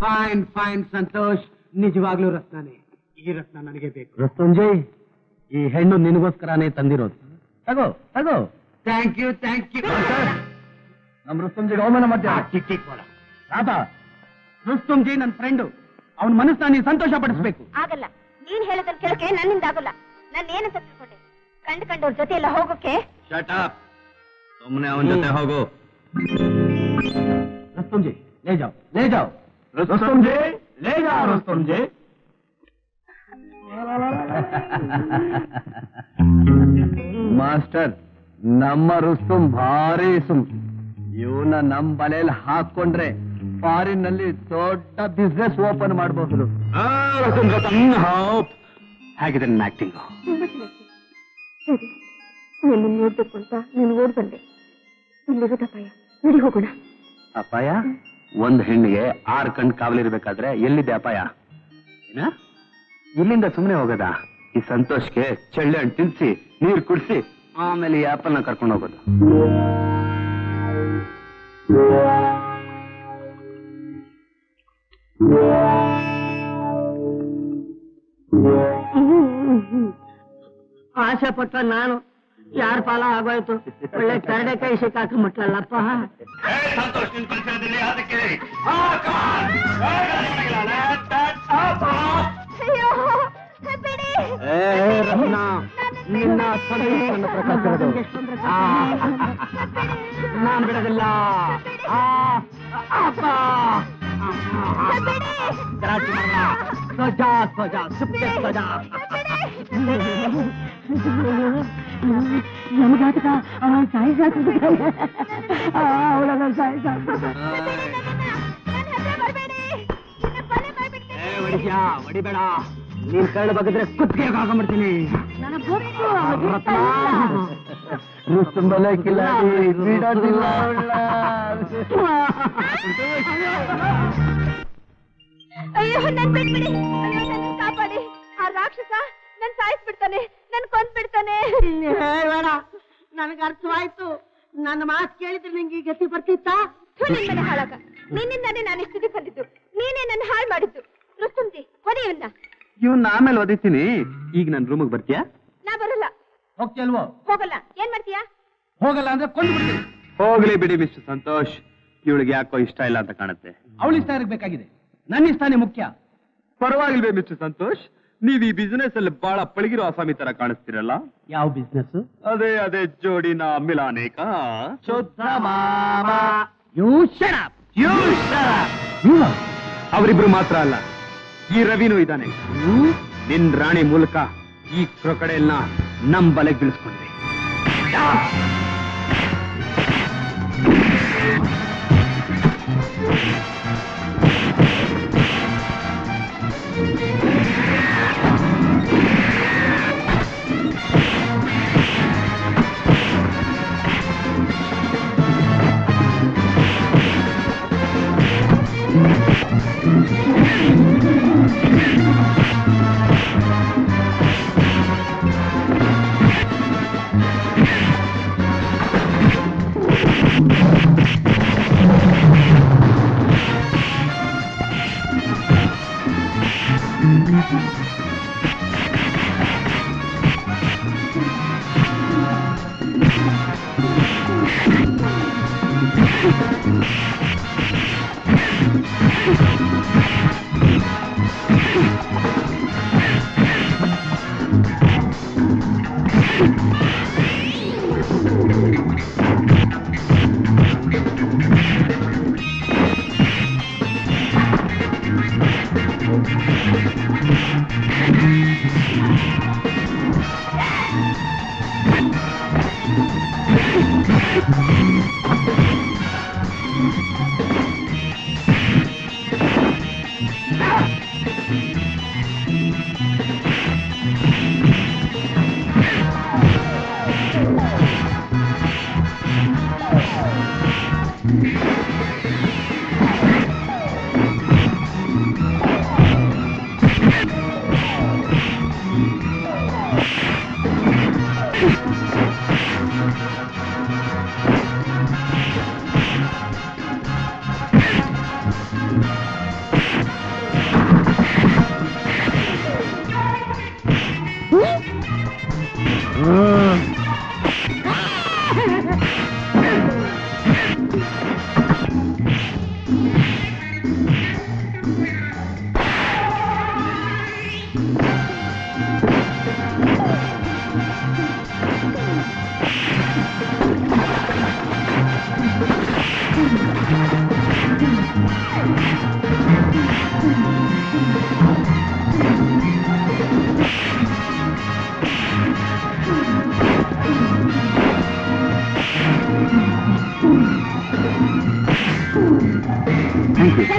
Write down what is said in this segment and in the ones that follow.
Fine fine Santosh, ನಿಜವಾಗ್ಲೂ ರತ್ನನೇ. ಈ ರತ್ನ ನನಗೆ ಬೇಕು. ರುಸ್ತುಂಜಯ್, ಈ ಹೆಣ್ಣು ನಿನಗೋಸ್ಕರನೇ ತಂದಿರೋದು. ತಗೋ ತಗೋ. Thank you thank you. ನಮ್ ರುಸ್ತುಂಜಯ್ ಅವಮಾನ ಮಾಡ್ತೀಯ? ರಾಧ, ರುಸ್ತುಂಜಯ್ ನನ್ನ ಫ್ರೆಂಡು. ಅವನ ಮನಸ್ಸನ್ನ ನೀನು ಸಂತೋಷ ಪಡಿಸ್ಬೇಕು. ಆಗಲ್ಲ, ನೀನ್ ಹೇಳೋದನ್ನ ಕೇಳಕ್ಕೆ ನನ್ನಿಂದ ಆಗಲ್ಲ. ನಾನು ಏನಂತ ತಿಳ್ಕೊಂಡೆ? ಕಂಡ್ಕೊಂಡವ್ರ ಜೊತೆ ಎಲ್ಲ ಹೋಗೋಕೆ. ಶಟ್ ಅಪ್, ಸುಮ್ಮನೆ ಅವನ ಜೊತೆ ಹೋಗು. ರುಸ್ತುಂಜಯ್, ಲೇ ಜಾओ, ಲೇ ಜಾओ. ರುಸ್ತುಂಜಯ್, ಲೇ ಜಾओ ರುಸ್ತುಂಜಯ್. ಮಾಸ್ಟರ್, ನಮ್ಮ ರುಸ್ತುಂ ಭಾರಿ ಸುಮ್. ಇವನ್ನ ನಮ್ ಬಲೆಯಲ್ಲಿ ಹಾಕೊಂಡ್ರೆ ಫಾರಿನ್ ನಲ್ಲಿ ದೊಡ್ಡ ಬಿಸ್ನೆಸ್ ಓಪನ್ ಮಾಡಬಹುದು. ಹೇಗಿದೆ ನನ್ನ ಆಕ್ಟಿಂಗ್? ನಿನ್ನ ನೋಡ್ಬೇಕು ಅಂತ ನೀನು ಓಡ್ ಬಂದೆ. ಇಲ್ಲಿರೋದ ಅಪಾಯ, ನಡಿ ಹೋಗೋಣ. ಅಪಾಯ? ಒಂದ್ ಹೆಣ್ಣಿಗೆ 6 ಕಣ್ ಕಾವಲಿರ್ಬೇಕಾದ್ರೆ ಎಲ್ಲಿದೆ ಅಪಾಯ? ಇಲ್ಲಿಂದ ಸುಮ್ಮನೆ ಹೋಗೋದಾ? ಈ ಸಂತೋಷ್ಗೆ ಚಳ್ಳೆ ಹಣ್ಣು ತಿನ್ಸಿ ನೀರು ಕುಡಿಸಿ ಆಮೇಲೆ ಈ ಆಪಲ್ನ ಕರ್ಕೊಂಡು ಹೋಗೋದು. ಆಸೆ ಪಟ್ಟ ನಾನು ಯಾರ ಪಾಲ ಆಗೋಯ್ತು. ಒಳ್ಳೆ ಕರಡೆಕಾಯಿ ಸಿಕ್ಕಾಕೊಂಡ್ಬಿಟ್ಲಲ್ಲಪ್ಪ. ನಿನ್ನ ನಾನು ಬಿಡೋದಿಲ್ಲ. ನಮಗಾತಕ ಅವನ ಹೊಡಿಬೇಡ. ನೀನ್ ಕರಡು ಬಗ್ಗಿದ್ರೆ ಕುತ್ತಿಗೆ ಹಾಕೊಂಡ್ಬಿಡ್ತೀನಿ. ಅಯ್ಯೋ, ನನ್ ಬಿಟ್ಬಿಡಿ. ಅಯ್ಯೋ, ನನ್ನ ಕಾಪಾಡಿ. ಆ ರಾಕ್ಷಸ ನನ್ ಸಾಯಿಸ್ಬಿಡ್ತಾನೆ, ನನ್ ಕೊಂದ್ಬಿಡ್ತಾನೆ. ಬೇಡ, ನನಗೆ ಅರ್ಥವಾಯ್ತು. ನನ್ನ ಮಾತು ಕೇಳಿದ್ರೆ ನಿಂಗೆ ಈ ಗತಿ ಬರ್ತಿತ್ತಾ? ನಿಮ್ಮನೆ ಹಾಳಾಗ ನಿನ್ನಿಂದಾನೇ ನಾನು ಸ್ಥಿತಿ ಬಂದಿದ್ದು. ನೀನೇ ನನ್ನ ಹಾಳು ಮಾಡಿದ್ದು. ರುಸ್ತುಂಜಿ, ಹೊಡೆಯವನ್ನ. ಇವನ್ನ ಆಮೇಲೆ ಓದಿತೀನಿ. ಈಗ ನನ್ ರೂಮಿಗೆ ಬರ್ತೀಯಾ? ನಾ ಬರಲ್ಲ. ಹೋಗ್ತಿಯಲ್ವೋ? ಹೋಗಲ್ಲ. ಏನ್ ಮಾಡ್ತೀಯಾ? ಹೋಗಲ್ಲ ಅಂದ್ರೆ ಕೊಂಡ್ಬಿಡ್ತೀನಿ. ಹೋಗ್ಲಿ ಬಿಡಿ ಮಿಸ್ಟರ್ ಸಂತೋಷ್, ಇವಳಿಗೆ ಯಾಕೋ ಇಷ್ಟ ಇಲ್ಲ ಅಂತ ಕಾಣುತ್ತೆ. ಅವಳ ಇಷ್ಟ ಇರಬೇಕಾಗಿದೆ, ನನ್ನ ಇಷ್ಟನೇ ಮುಖ್ಯ. ಪರವಾಗಿಲ್ವೇ ಮಿಸ್ಟರ್ ಸಂತೋಷ್? ನೀವ್ ಈ ಬಿಸಿನೆಸ್ ಅಲ್ಲಿ ಬಹಳ ಪಳಗಿರೋ ಆಸಾಮಿ ತರ ಕಾಣಿಸ್ತಿರಲ್ಲ. ಯಾವ ಬಿಸ್ನೆಸ್? ಅದೇ ಜೋಡಿನ ಮಿಲಾನೇಕ. ಅವರಿಬ್ರು ಮಾತ್ರ ಅಲ್ಲ, ಈ ರವಿನೂ ಇದ್ದಾನೆ. ನಿನ್ ರಾಣಿ ಮೂಲಕ ಈ ಕ್ರೊಕಡೈಲ್ನ ನಮ್ ಬಲೆಗೆ ಬೀಳಿಸ್ಕೊಂಡ್ವಿ.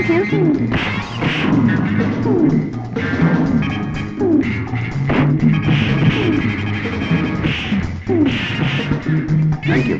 Thank you.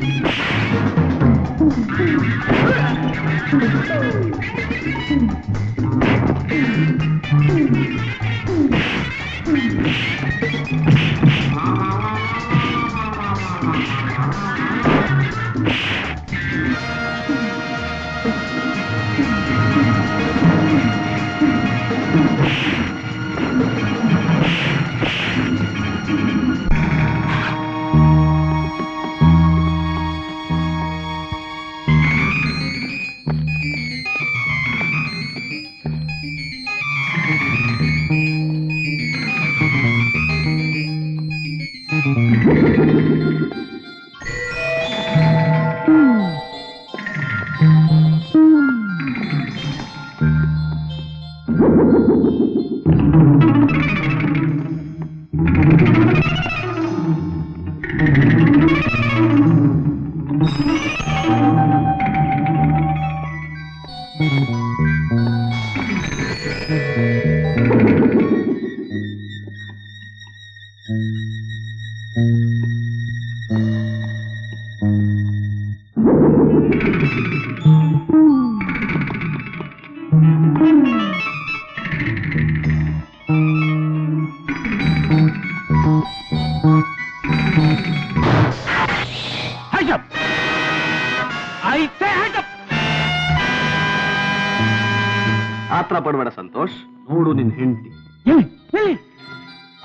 ಆತ್ರ ಪಡಬೇಡ ಸಂತೋಷ್. ನೋಡು ನಿನ್ ಹೆಂಡತಿ.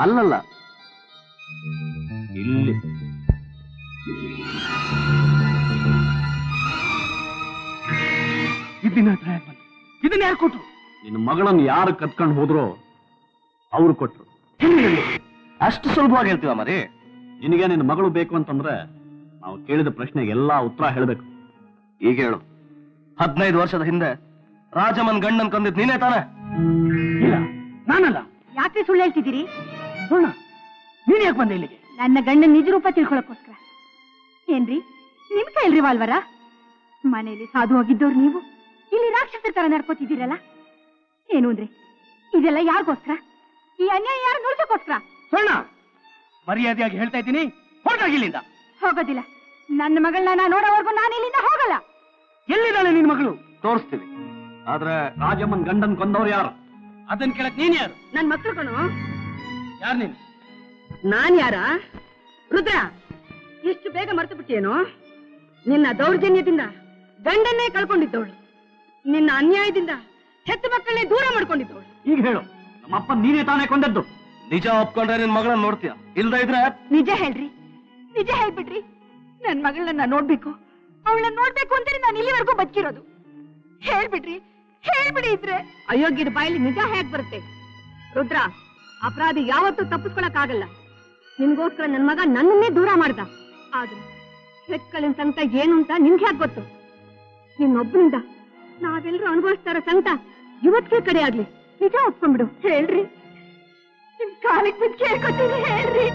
ಅಲ್ಲಲ್ಲ, ಇಲ್ಲಿ. ಇದನ್ನ ಯಾರು ಕೊಟ್ರು? ನಿನ್ನ ಮಗಳನ್ನು ಯಾರು ಕತ್ಕೊಂಡು ಹೋದ್ರೋ ಅವ್ರು ಕೊಟ್ರು. ಅಷ್ಟು ಸುಲಭವಾಗಿ ಹೇಳ್ತೀವ ಮರಿ? ನಿನಗೆ ನಿನ್ನ ಮಗಳು ಬೇಕು ಅಂತಂದ್ರೆ ನಾವು ಕೇಳಿದ ಪ್ರಶ್ನೆಗೆ ಎಲ್ಲಾ ಉತ್ತರ ಹೇಳ್ಬೇಕು. ಈಗ ಹೇಳು. 15 ವರ್ಷದ ಹಿಂದೆ ರಾಜಮ್ಮನ್ ಗಂಡನ್ ಕೊಂದಿದ್ ನೀನೇ ತಾನೆ? ಇಲ್ಲ, ನಾನಲ್ಲ. ಯಾಕೆ ಸುಳ್ಳು ಹೇಳ್ತಿದ್ದೀರಿ? ಸುಳ್ಳ? ನೀನ್ ಯಾಕೆ ಬಂದೆ ಇಲ್ಲಿಗೆ? ನನ್ನ ಗಂಡನ ನಿಜ ರೂಪ ತಿಳ್ಕೊಳಕ್ಕೋಸ್ಕರ. ಏನ್ರಿ, ನಿಮ್ ಕೈಲ್ ರಿವಾಲ್ವರ? ಮನೆಯಲ್ಲಿ ಸಾಧುವಾಗಿದ್ದವ್ರು ನೀವು ಇಲ್ಲಿ ರಾಕ್ಷಸರ ತರ ನಡ್ಕೋತಿದ್ದೀರಲ್ಲ, ಏನು ಅಂದ್ರೆ ಇದೆಲ್ಲ ಯಾರಿಗೋಸ್ಕರ? ಈ ಅನ್ಯಾಯ ಯಾರು ನೋಡ್ಸಕ್ಕೋಸ್ಕರ? ಸುಳ್ಳ? ಮರ್ಯಾದೆಯಾಗಿ ಹೇಳ್ತಾ ಇದ್ದೀನಿ, ಹೊರಟಾಗಿಲ್ಲಿಂದ. ಹೋಗೋದಿಲ್ಲ. ನನ್ನ ಮಗಳನ್ನ ನಾ ನೋಡೋವರೆಗೂ ನಾನು ಇಲ್ಲಿಂದ ಹೋಗಲ್ಲ. ಎಲ್ಲಿದ್ದಾಳೆ ನಿನ್ ಮಗಳು? ತೋರಿಸ್ತೀವಿ. ಆದ್ರೆ ರಾಜಮ್ಮನ್ ಗಂಡನ್ ಕೊಂದವ್ರು ಯಾರು? ಅದನ್ನ ಕೇಳಕ್ ನೀನ್ ಯಾರು? ನನ್ ಮಕ್ಳು ಕಣು. ಯಾರು ನೀನು? ನಾನ್ ಯಾರ? ರುದ್ರ, ಎಷ್ಟು ಬೇಗ ಮರ್ತು ಬಿಟ್ಟೇನೋ? ನಿನ್ನ ದೌರ್ಜನ್ಯದಿಂದ ಗಂಡನ್ನೇ ಕಳ್ಕೊಂಡಿದ್ದವಳು, ನಿನ್ನ ಅನ್ಯಾಯದಿಂದ ಹೆತ್ತು ಮಕ್ಕಳನ್ನೇ ದೂರ ಮಾಡ್ಕೊಂಡಿದ್ದವಳು. ಈಗ ಹೇಳು, ನಮ್ಮಪ್ಪ ನೀನೇ ತಾನೇ ಕೊಂದದ್ದು? ನಿಜ ಒಪ್ಕೊಂಡ್ರೆ ನಿನ್ ಮಗಳನ್ನ ನೋಡ್ತೀಯ, ಇಲ್ದ ಇದ್ರೆ? ನಿಜ ಹೇಳ್ರಿ, ನಿಜ ಹೇಳ್ಬಿಡ್ರಿ. ನನ್ ಮಗಳನ್ನ ನೋಡ್ಬೇಕು, ಅವಳನ್ನ ನೋಡ್ಬೇಕು ಅಂತಾನೆ ನಾನು ಇಲ್ಲಿವರೆಗೂ ಬದುಕಿರೋದು. ಹೇಳ್ಬಿಡ್ರಿ, ಹೇಳ್ಬಿಡಿ. ಇದ್ರೆ ಅಯೋಗ್ಯದ ಬಾಯಲ್ಲಿ ನಿಜ ಹೇಗ್ ಬರುತ್ತೆ? ರುದ್ರ, ಅಪರಾಧಿ ಯಾವತ್ತೂ ತಪ್ಪಿಸ್ಕೊಳಕ್ ಆಗಲ್ಲ. ನಿನ್ಗೋಸ್ಕರ ನನ್ ಮಗ ನನ್ನನ್ನೇ ದೂರ ಮಾಡ್ದ. ಆದ್ರೆ ಹೆತ್ಕಳಿನ ಸಂಕಟ ಏನು ಅಂತ ನಿಮ್ಗೆ ಯಾಕೆ ಗೊತ್ತು? ನಿನ್ನೊಬ್ಬನಿಂದ ನಾವೆಲ್ಲರೂ ಅನುಭವಿಸ್ತಾ ಇರೋ ಸಂಕಟ ಇವತ್ತಿಗೆ ಕಡೆ ಆಗ್ಲಿ. ನಿಜ ಒಪ್ಕೊಂಡ್ಬಿಡು. ಹೇಳ್ರಿ, ನಿಮ್ ಕಾಲಿಗೆ ಬಿದ್ದು ಕೇಳ್ಕೊತೀನಿ, ಹೇಳ್ರಿ.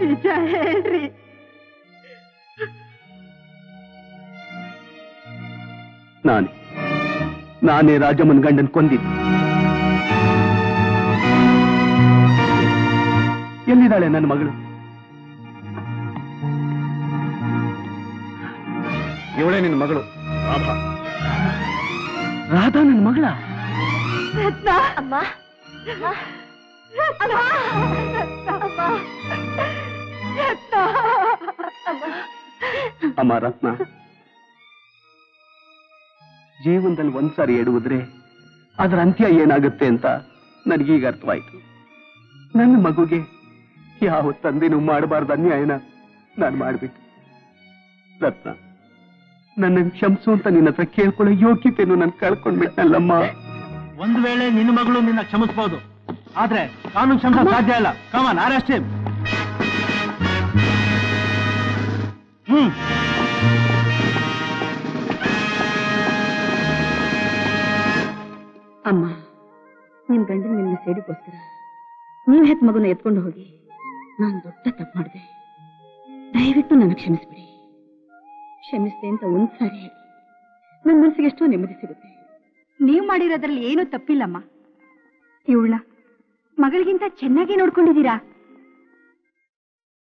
ನಿಜ ಹೇಳ್ರಿ. ನಾನೇ ರಾಜಮ್ಮನ್ ಗಂಡನ್ ಕೊಂದಿದ್ದು. ಎಲ್ಲಿದ್ದಾಳೆ ನನ್ನ ಮಗಳು? ಇವಳೇ ನಿನ್ನ ಮಗಳು ರಾಧಾ. ರಾಧಾ ನನ್ನ ಮಗಳ? ರತ್ನ ಅಮ್ಮ, ಅಮ್ಮ ರತ್ನ, ಜೀವನದಲ್ಲಿ ಒಂದ್ಸಾರಿ ಎಡುವುದ್ರೆ ಅದರ ಅಂತ್ಯ ಏನಾಗುತ್ತೆ ಅಂತ ನನಗೀಗ ಅರ್ಥವಾಯ್ತು. ನನ್ನ ಮಗುಗೆ ಯಾವ ತಂದೆನೂ ಮಾಡಬಾರ್ದು ಅನ್ಯಾಯನ ನಾನು ಮಾಡ್ಬಿಟ್ಟು. ರತ್ನ, ನನ್ನ ಕ್ಷಮಿಸು ಅಂತ ನಿನ್ನ ಹತ್ರ ಕೇಳ್ಕೊಳ್ಳೋ ಯೋಗ್ಯತೆಯನ್ನು ನಾನು ಕಳ್ಕೊಂಡ್ಬಿಟ್ಟನಲ್ಲಮ್ಮ. ಒಂದು ವೇಳೆ ನಿನ್ನ ಮಗಳು ನಿನ್ನ ಕ್ಷಮಿಸಬಹುದು, ಆದ್ರೆ ಕಾನೂನು ಕ್ಷಮಿಸ ಸಾಧ್ಯ ಇಲ್ಲ. ಕಮಾನ್, ಅರೆಸ್ಟ್. ಅಮ್ಮ, ನಿಮ್ ಗಂಡನ ನಿನ್ನ ಸೇಡಿಗೋಸ್ಕರ ನೀವ್ ಹೆತ್ ಮಗುನ ಎತ್ಕೊಂಡು ಹೋಗಿ ನಾನು ದೊಡ್ಡ ತಪ್ಪು ಮಾಡಿದೆ. ದಯವಿಟ್ಟು ನನ್ನ ಕ್ಷಮಿಸ್ಬಿಡಿ. ಕ್ಷಮಿಸ್ದೆ ಅಂತ ಒಂದ್ಸಾರಿ ಹೇಳಿ ನನ್ನ ಮನಸ್ಸಿಗೆ ಎಷ್ಟೋ ನೆಮ್ಮದಿ ಸಿಗುತ್ತೆ. ನೀವು ಮಾಡಿರೋದ್ರಲ್ಲಿ ಏನೂ ತಪ್ಪಿಲ್ಲಮ್ಮ. ಇವಳನ್ನ ಮಗಳಿಗಿಂತ ಚೆನ್ನಾಗಿ ನೋಡ್ಕೊಂಡಿದ್ದೀರಾ.